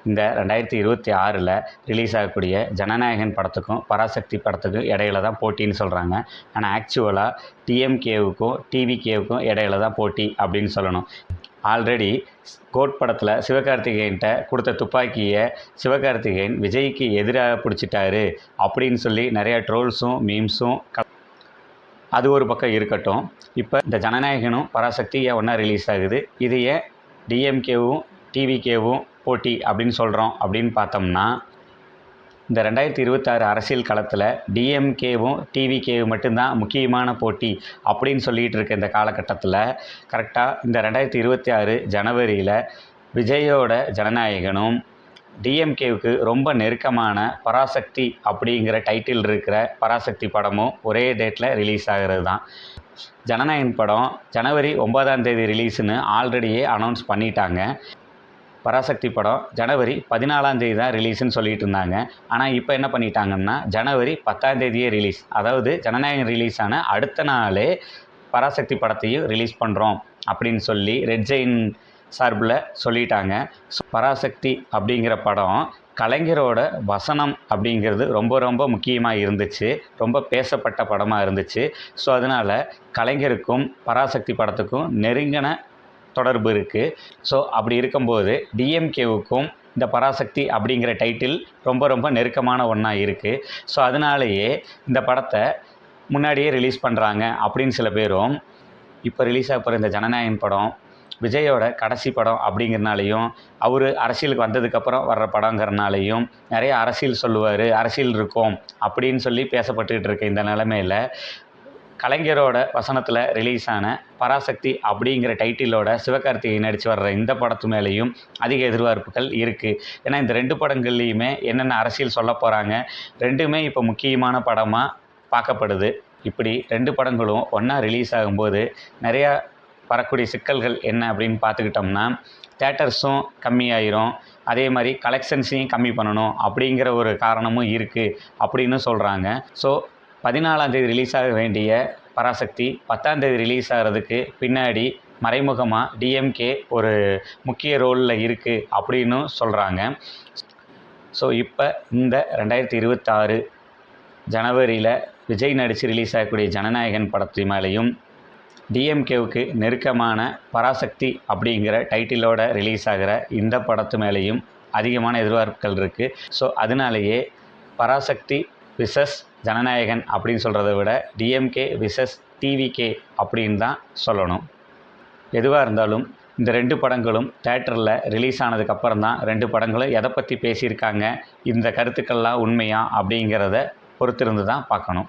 இந்த 2026ல் ரிலீஸ் ஆகக்கூடிய ஜனநாயகன் படத்துக்கும் பராசக்தி படத்துக்கும் இடையில தான் போட்டின்னு சொல்கிறாங்க. ஆனால் ஆக்சுவலாக டிஎம்கேவுக்கும் டிவிகேவுக்கும் இடையில தான் போட்டி அப்படின்னு சொல்லணும். ஆல்ரெடி கோட் படத்தில் சிவகார்த்திகேயன்ட்ட கொடுத்த துப்பாக்கியை சிவகார்த்திகேயன் விஜய்க்கு எதிராக பிடிச்சிட்டாரு அப்படின்னு சொல்லி நிறையா ட்ரோல்ஸும் மீம்ஸும் அது ஒரு பக்கம் இருக்கட்டும். இப்போ இந்த ஜனநாயகனும் பராசக்தி ஏன் ஒன்றா ரிலீஸ் ஆகுது, இது ஏன் டிஎம்கேவும் டிவிகேவும் போட்டி அப்படின்னு சொல்கிறோம் அப்படின்னு பார்த்தோம்னா, இந்த 2026 அரசியல் களத்தில் டிஎம்கேவும் டிவிகேவும் மட்டும்தான் முக்கியமான போட்டி அப்படின்னு சொல்லிகிட்டு இருக்க இந்த காலகட்டத்தில் கரெக்டாக இந்த 2026 ஜனவரியில் விஜயோட ஜனநாயகனும் டிஎம்கேவுக்கு ரொம்ப நெருக்கமான பராசக்தி அப்படிங்கிற டைட்டில் இருக்கிற பராசக்தி படமும் ஒரே டேட்டில் ரிலீஸ் ஆகிறது தான். ஜனநாயகன் படம் ஜனவரி 9ஆம் தேதி ரிலீஸ்னு ஆல்ரெடியே அனௌன்ஸ் பண்ணிட்டாங்க. பராசக்தி படம் ஜனவரி 14ஆம் தேதி தான் ரிலீஸ்ன்னு சொல்லிட்டு இருந்தாங்க. ஆனால் இப்போ என்ன பண்ணிட்டாங்கன்னா ஜனவரி 10ஆம் தேதியே ரிலீஸ், அதாவது ஜனநாயகன் ரிலீஸ் ஆன அடுத்த நாளே பராசக்தி படத்தையும் ரிலீஸ் பண்ணுறோம் அப்படின்னு சொல்லி ரெட் ஜெயின் சார்பில் சொல்லிட்டாங்க. பராசக்தி அப்படிங்கிற படம் கலைஞரோட வசனம் அப்படிங்கிறது ரொம்ப ரொம்ப முக்கியமாக இருந்துச்சு, ரொம்ப பேசப்பட்ட படமாக இருந்துச்சு. ஸோ அதனால் கலைஞருக்கும் பராசக்தி படத்துக்கும் நெருங்கின தொடர்பு இருக்குது. ஸோ அப்படி இருக்கும்போது டிஎம்கேவுக்கும் இந்த பராசக்தி அப்படிங்கிற டைட்டில் ரொம்ப ரொம்ப நெருக்கமான ஒன்றா இருக்குது. ஸோ அதனாலேயே இந்த படத்தை முன்னாடியே ரிலீஸ் பண்ணுறாங்க அப்படின்னு சில பேரும், இப்போ ரிலீஸ் ஆக போகிற இந்த ஜனநாயகன் படம் விஜயோட கடைசி படம் அப்படிங்கிறனாலையும் அவர் அரசியலுக்கு வந்ததுக்கப்புறம் வர்ற படங்கிறனாலையும் நிறைய அரசியல் சொல்லுவார், அரசியல் இருக்கும் அப்படின்னு சொல்லி பேசப்பட்டுக்கிட்டு இருக்க இந்த நிலைமையில் கலைஞரோட வசனத்தில் ரிலீஸ் ஆன பராசக்தி அப்படிங்கிற டைட்டிலோட சிவகார்த்திகேயன் நடித்து வர்ற இந்த படத்து மேலேயும் அதிக எதிர்பார்ப்புகள் இருக்குது. ஏன்னா இந்த ரெண்டு படங்கள்லேயுமே என்னென்ன அரசியல் சொல்ல போகிறாங்க, ரெண்டுமே இப்போ முக்கியமான படமாக பார்க்கப்படுது. இப்படி ரெண்டு படங்களும் ஒன்றா ரிலீஸ் ஆகும்போது நிறையா வரக்கூடிய சிக்கல்கள் என்ன அப்படின்னு பார்த்துக்கிட்டோம்னா, தேட்டர்ஸும் கம்மியாயிரும், அதே மாதிரி கலெக்ஷன்ஸையும் கம்மி பண்ணணும் அப்படிங்கிற ஒரு காரணமும் இருக்குது அப்படின்னு சொல்கிறாங்க. ஸோ 14ஆம் தேதி ரிலீஸ் ஆக வேண்டிய பராசக்தி 10ஆம் தேதி ரிலீஸ் ஆகிறதுக்கு பின்னாடி மறைமுகமாக டிஎம்கே ஒரு முக்கிய ரோலில் இருக்குது அப்படின்னு சொல்கிறாங்க. ஸோ இப்போ இந்த 2026 ஜனவரியில் விஜய் நடித்து ரிலீஸ் ஆகக்கூடிய ஜனநாயகன் படத்து மேலேயும் டிஎம்கேவுக்கு நெருக்கமான பராசக்தி அப்படிங்கிற டைட்டிலோட ரிலீஸ் ஆகிற இந்த படத்து மேலேயும் அதிகமான எதிர்பார்ப்புகள் இருக்குது. ஸோ அதனாலேயே பராசக்தி விசஸ் ஜனநாயகன் அப்படின்னு சொல்கிறத விட டிஎம்கே விசஸ் டிவிகே அப்படின்னு தான் சொல்லணும். எதுவாக இருந்தாலும் இந்த ரெண்டு படங்களும் தேட்டரில் ரிலீஸ் ஆனதுக்கப்புறம் தான் ரெண்டு படங்களும் எதை பற்றி பேசியிருக்காங்க, இந்த கருத்துக்கள்லாம் உண்மையா அப்படிங்கிறத பொறுத்திருந்து தான் பார்க்கணும்.